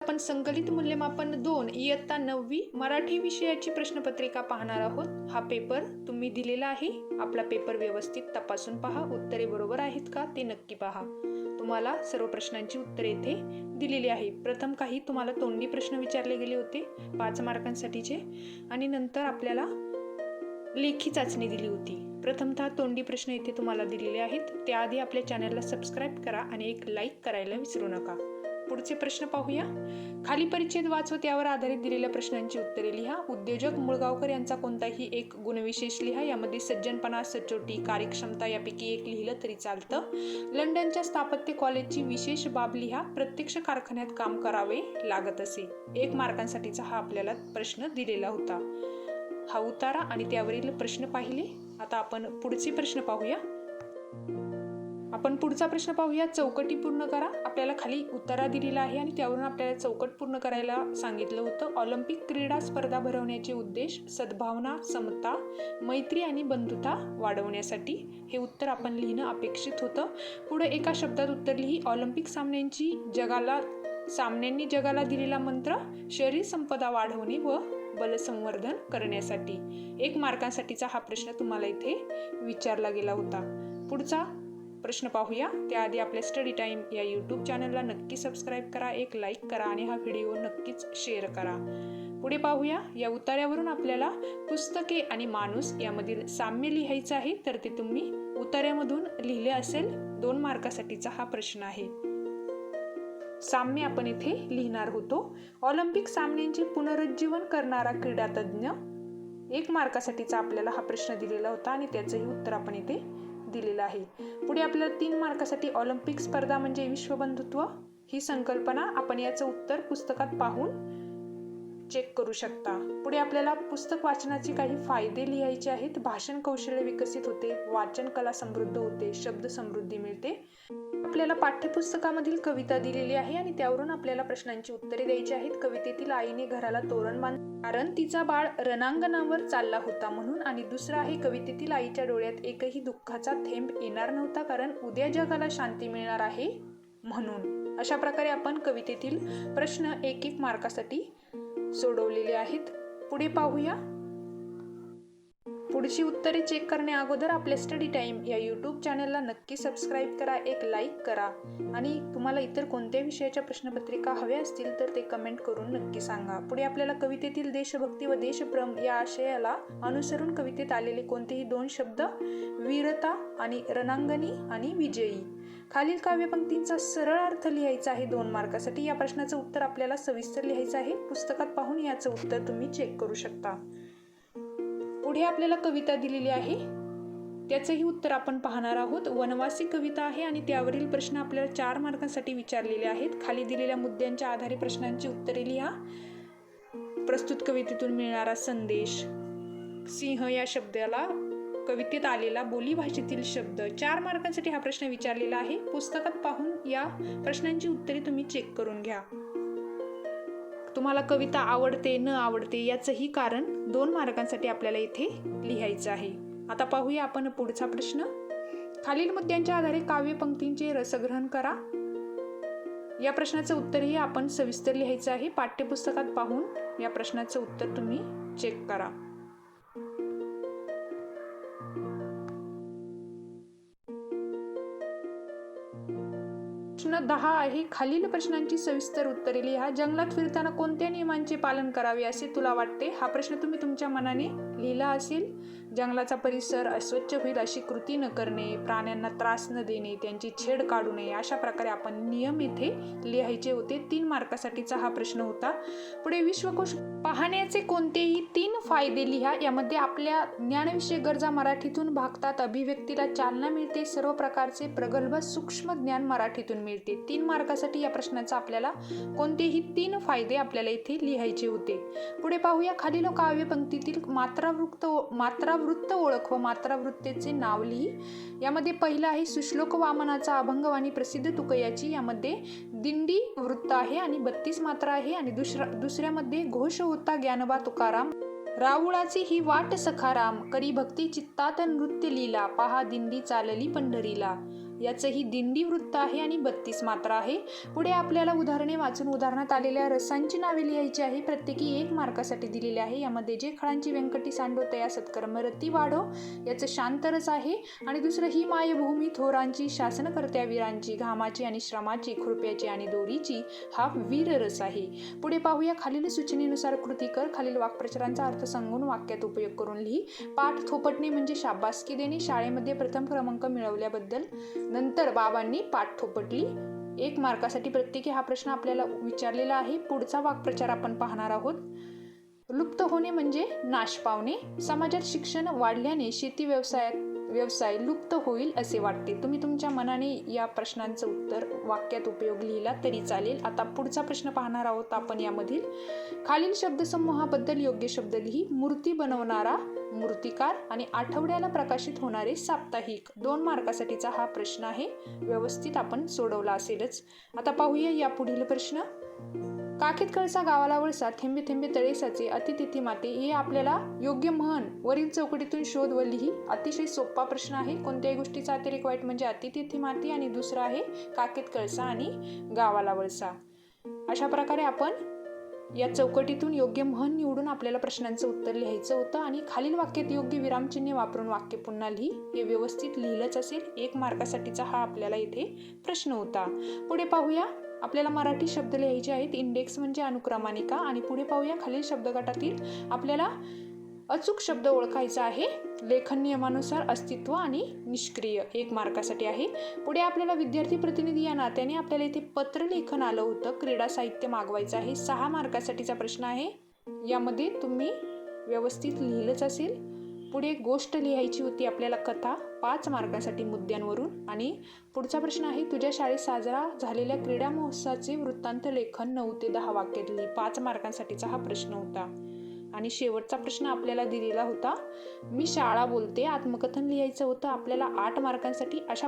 आपण संकलित मूल्यमापन 2 इयत्ता 9वी मराठी विषयाची प्रश्नपत्रिका पाहणार आहोत। हा पेपर तुम्ही दिलेला आहे। आपला पेपर व्यवस्थित तपासून पहा, उत्तरे बरोबर आहेत का ते नक्की पहा। तुम्हाला सर्व प्रश्नांची उत्तरे येथे दिलेली आहे। प्रथम काही तुम्हाला तोंडी प्रश्न विचारले गेले होते 5 मार्कांसाठीचे आणि नंतर आपल्याला लेखी चाचणी दिली होती। प्रथमतः तोंडी प्रश्न इथे तुम्हाला दिलेले आहेत। त्याआधी आपल्या चॅनलला सबस्क्राइब करा आणि एक लाईक करायला विसरू नका। पुढचे प्रश्न पाहूया। खाली परिच्छेद वाचव, त्यावर आधारित दिलेल्या प्रश्नांची उत्तरे लिहा। उद्योजक मुळगावकर यांचा कोणताही एक गुणविशेष लिहा। यामध्ये सज्जनपणा, सचोटी, कार्यक्षमता यापैकी एक लिहिलं तरी चालतं। लंडनच्या स्थापत्य कॉलेजची विशेष बाब लिहा। प्रत्यक्ष कारखान्यात काम करावे लागत असे। 1 मार्कांसाठीचा हा आपल्याला प्रश्न दिलेला होता। हा उतारा आणि त्यावरील प्रश्न पाहिले। आता आपण पुढचे प्रश्न पाहूया। पुढचा प्रश्न पाहूया। चौकटी पूर्ण करा। आपल्याला खाली उतारा दिलेला आहे आणि त्यावरून आपल्याला चौकट पूर्ण करायला सांगितलं होतं। ऑलिम्पिक क्रीडा स्पर्धा भरवण्याचे उद्देश सद्भावना, समता, मैत्री आणि बंधुता वाढवण्यासाठी। हे उत्तर आपण लिहिणं अपेक्षित होतं। पुढे एका शब्दात उत्तर लिही। ऑलिम्पिक सामन्यांनी जगाला दिलेला मंत्र शरीर संपदा वाढवणे व बलसंवर्धन करण्यासाठी। 1 मार्कांसाठीचा हा प्रश्न तुम्हाला इथे विचारला गेला होता। पुढचा प्रश्न पाहूया। त्याआधी आपल्या स्टडी टाइम या यूट्यूब चॅनलला नक्की सबस्क्राईब करा, एक लाईक करा आणि हा व्हिडिओ नक्कीच शेअर करा। पुढे पाहूया। या उतार्यावरून आपल्याला पुस्तके आणि माणूस यामधील साम्य लिहायचं आहे, तर ते तुम्ही उतार्यामधून लिहिले असेल। 2 मार्कासाठीचा हा प्रश्न आहे। साम्य आपण इथे लिहिणार होतो। ऑलिम्पिक सामन्यांचे पुनरुज्जीवन करणारा क्रीडा तज्ञ। 1 मार्कासाठीचा आपल्याला हा प्रश्न दिलेला होता आणि त्याचंही उत्तर आपण इथे दिलेलं आहे। पुढे आपल्याला 3 मार्कासाठी ऑलिम्पिक स्पर्धा म्हणजे विश्वबंधुत्व ही संकल्पना, आपण याचं उत्तर पुस्तकात पाहून चेक करू शकता। पुढे आपल्याला पुस्तक वाचनाचे काही फायदे लिहायचे आहेत। भाषण कौशल्य विकसित होते, वाचन कला समृद्ध होते, शब्द समृद्धी मिळते। आपल्याला पाठ्यपुस्तकामधील कविता दिलेली आहे आणि त्यावरून आपल्याला प्रश्नांची उत्तरे द्यायची आहेत। कवितेतील आईने घराला तोरण बांधले कारण तिचा बाळ रणांगणावर चालला होता म्हणून, आणि दुसरा आहे कवितेतील आईच्या डोळ्यात एकही दुःखाचा थेंब येणार नव्हता कारण उद्या जगाला शांती मिळणार आहे म्हणून। अशा प्रकारे आपण कवितेतील प्रश्न 1-1 मार्कासाठी सोडवलेले आहेत। पुढे पाहूया। पुढची उत्तरे चेक करण्या अगोदर आपल्या स्टडी टाइम या यूट्यूब चॅनलला नक्की सबस्क्राईब करा, एक लाईक करा आणि तुम्हाला इतर कोणत्या विषयाच्या प्रश्नपत्रिका हव्या असतील तर ते कमेंट करून नक्की सांगा। पुढे आपल्याला कवितेतील देशभक्ती व देशप्रेम या आशयाला अनुसरून कवितेत आलेले कोणतेही 2 शब्द वीरता आणि रणांगणी आणि विजयी। खालील काव्यपंक्तींचा सरळ अर्थ लिहायचा आहे 2 मार्कासाठी। या प्रश्नाचं उत्तर आपल्याला सविस्तर लिहायचं आहे। पुस्तकात पाहून याचं उत्तर तुम्ही चेक करू शकता। पुढे आपल्याला कविता दिलेली आहे, त्याचंही उत्तर आपण पाहणार आहोत। वनवासी कविता आहे आणि त्यावरील प्रश्न आपल्याला 4 मार्कांसाठी विचारलेले आहेत। खाली दिलेल्या मुद्द्यांच्या आधारे प्रश्नांची उत्तरे लिहा। प्रस्तुत कवितेतून मिळणारा संदेश, सिंह या शब्दाला कवितेत आलेला बोलीभाषेतील शब्द। 4 मार्कांसाठी हा प्रश्न विचारलेला आहे। पुस्तकात पाहून या प्रश्नांची उत्तरे तुम्ही चेक करून घ्या। तुम्हाला कविता आवडते न आवडते याचंही कारण 2 मार्कांसाठी आपल्याला इथे लिहायचं आहे। आता पाहूया आपण पुढचा प्रश्न। खालील मुद्द्यांच्या आधारे काव्यपंक्तींचे रसग्रहण करा। या प्रश्नाचं उत्तरही आपण सविस्तर लिहायचं आहे। पाठ्यपुस्तकात पाहून या प्रश्नाचं उत्तर तुम्ही चेक करा। प्रश्न 10 आहे। खालील प्रश्नांची सविस्तर उत्तरे लिहा। जंगलात फिरताना कोणत्या नियमांचे पालन करावे असे तुला वाटते? हा प्रश्न तुम्ही तुमच्या मनाने लिहिला असेल। जंगलाचा परिसर अस्वच्छ होईल अशी कृती न करणे, प्राण्यांना त्रास न देणे, त्यांची छेड काढू नये, अशा प्रकारे आपण नियम इथे लिहायचे होते। 3 मार्कासाठीचा हा प्रश्न होता। पुढे विश्वकोश पाहण्याचे कोणतेही 3 फायदे लिहा। यामध्ये आपल्या ज्ञानविषयक गरजा मराठीतून भागतात, अभिव्यक्तीला चालना मिळते, सर्व प्रकारचे प्रगल्भ सूक्ष्म ज्ञान मराठीतून मिळते। 3 मार्कासाठी या प्रश्नाचा आपल्याला कोणतेही 3 फायदे आपल्याला इथे लिहायचे होते। पुढे पाहूया। खालील काव्यपंक्तीतील मात्रावृत्त ओळख व मात्रावृत्तेचे नाव लिही। यामध्ये पहिला आहे सुश्लोक वामनाचा अभंगवाणी प्रसिद्ध तुकयाची। यामध्ये दिंडी वृत्त आहे आणि 32 मात्रा आहे। आणि दुसऱ्यामध्ये घोष होता ज्ञानोबा तुकाराम, राऊळाची ही वाट सखाराम, करी भक्ती चित्तात नृत्य लीला, पहा दिंडी चालली पंढरीला। याचंही दिंडी वृत्त आहे आणि 32 मात्रा आहे. पुढे आपल्याला उदाहरणे वाचून उदाहरणात आलेल्या रसांची नावे लिहायची आहे. प्रत्येकी 1 मार्कासाठी दिलेले आहे. यामध्ये जे खळांची व्यंकटी सांडवते या सत्कर्मरती वाढो याचं शांत रस आहे. आणि दुसरं ही मायभूमी थोरांची शासनकर्त्या वीरांची घामाची आणि श्रमाची खुरप्याची आणि दोरीची हा वीर रस आहे. पुढे पाहूया खालील सूचनेनुसार कृती कर. खालील वाक्प्रचारांचा अर्थ सांगून वाक्यात उपयोग करून लिही. पाठ थोपटणे म्हणजे शाबासकी देणे. शाळेमध्ये प्रथम क्रमांक मिळवल्याबद्दल नंतर बाबांनी पाठ थोपटली. 1 मार्कासाठी प्रत्येकी हा प्रश्न आपल्याला विचारलेला आहे. पुढचा वाक्प्रचार आपण पाहणार आहोत. लुप्त होणे म्हणजे नाश पावणे. समाजात शिक्षण वाढल्याने शेती व्यवसाय लुप्त होईल असे वाटते. तुम्ही तुमच्या मनाने या प्रश्नांचं उत्तर वाक्यात उपयोग लिहिला तरी चालेल. आता पुढचा प्रश्न पाहणार आहोत आपण. यामधील खालील शब्दसमूहाबद्दल योग्य शब्द लिही. मूर्ती बनवणारा मूर्तिकार आणि आठवड्याला प्रकाशित होणारे साप्ताहिक. 2 मार्कासाठीचा हा प्रश्न आहे. व्यवस्थित आपण सोडवला असेलच. आता पाहूया या पुढील प्रश्न. काखेत कळसा गावाला वळसा थेंबे थेंबे तळे साचे अति तिथी माते. हे आपल्याला योग्य म्हण वरील चौकटीतून शोध व लिही. अतिशय सोपा प्रश्न आहे. कोणत्याही गोष्टीचा अतिरेक वाईट म्हणजे अति तिथी माती आणि दुसरा आहे काखेत कळसा आणि गावाला वळसा. अशा प्रकारे आपण या चौकटीतून योग्य म्हण निवडून आपल्याला प्रश्नांचं उत्तर लिहायचं होतं. आणि खालील वाक्यात योग्य विरामचिन्हे वापरून वाक्य पुन्हा लिही. हे व्यवस्थित लिहिलंच असेल. 1 मार्कासाठीचा हा आपल्याला इथे प्रश्न होता. पुढे पाहूया. आपल्याला मराठी शब्द लिहायचे आहेत. इंडेक्स म्हणजे अनुक्रमानिका. आणि पुढे पाहूया खालील शब्दगटातील आपल्याला अचूक शब्द ओळखायचा आहे. लेखन नियमानुसार अस्तित्व आणि निष्क्रिय 1 मार्कासाठी आहे. पुढे आपल्याला विद्यार्थी प्रतिनिधी या नात्याने आपल्याला इथे पत्र लेखन आलं होतं. क्रीडा साहित्य मागवायचं आहे. 6 मार्कासाठीचा प्रश्न आहे. यामध्ये तुम्ही व्यवस्थित लिहिलंच असेल. पुढे गोष्ट लिहायची होती आपल्याला कथा 5 मार्कासाठी मुद्द्यांवरून. आणि पुढचा प्रश्न आहे तुझ्या शाळेत साजरा झालेल्या क्रीडा महोत्सवाचे वृत्तांत लेखन 9 ते 10 वाक्यात लिही. 5 मार्कांसाठीचा हा प्रश्न होता. आणि शेवटचा प्रश्न आपल्याला दिलेला होता. मी शाळा बोलते. आत्मकथन लिहायचं होतं आपल्याला 8 मार्कांसाठी. अशा